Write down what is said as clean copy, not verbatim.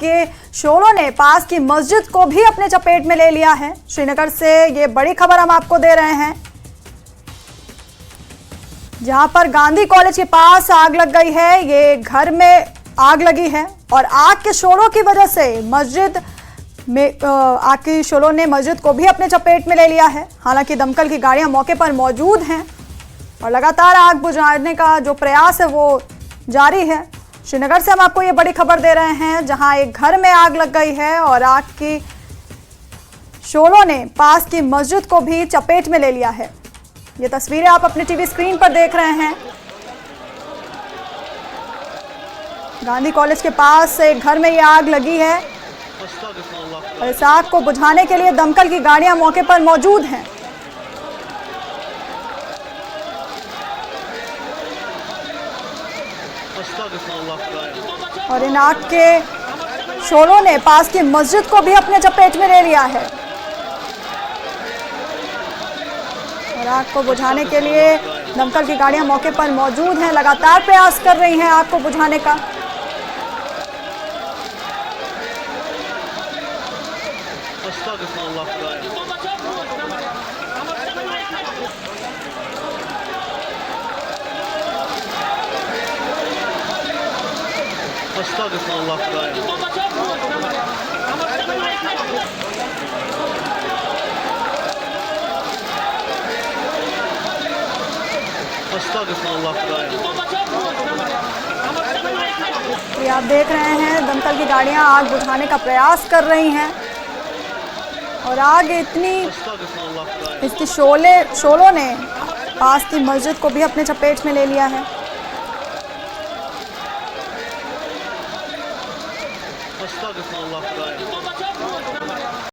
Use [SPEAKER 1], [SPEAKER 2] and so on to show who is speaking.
[SPEAKER 1] के शोरों ने पास की मस्जिद को भी अपने चपेट में ले लिया है। श्रीनगर से ये बड़ी खबर हम आपको दे रहे हैं, जहां पर गांधी कॉलेज के पास आग लग गई है। ये घर में आग लगी है और आग के शोरों की वजह से मस्जिद में आग के शोरों ने मस्जिद को भी अपने चपेट में ले लिया है। हालांकि दमकल की गाड़ियां मौके पर मौजूद हैं और लगातार आग बुझाने का जो प्रयास है वो जारी है। श्रीनगर से हम आपको ये बड़ी खबर दे रहे हैं, जहां एक घर में आग लग गई है और आग की शोरों ने पास की मस्जिद को भी चपेट में ले लिया है। ये तस्वीरें आप अपने टीवी स्क्रीन पर देख रहे हैं। गांधी कॉलेज के पास एक घर में ये आग लगी है और इस आग को बुझाने के लिए दमकल की गाड़ियां मौके पर मौजूद हैं। और इन आग के शोरों ने पास की मस्जिद को भी अपने चपेट में ले लिया है और आग को बुझाने के लिए दमकल की गाड़ियां मौके पर मौजूद हैं, लगातार प्रयास कर रही हैं आग को बुझाने का। ये आप देख रहे हैं, दमकल की गाड़ियां आग बुझाने का प्रयास कर रही हैं और आग इतनी इसकी शोलों ने पास की मस्जिद को भी अपने चपेट में ले लिया है।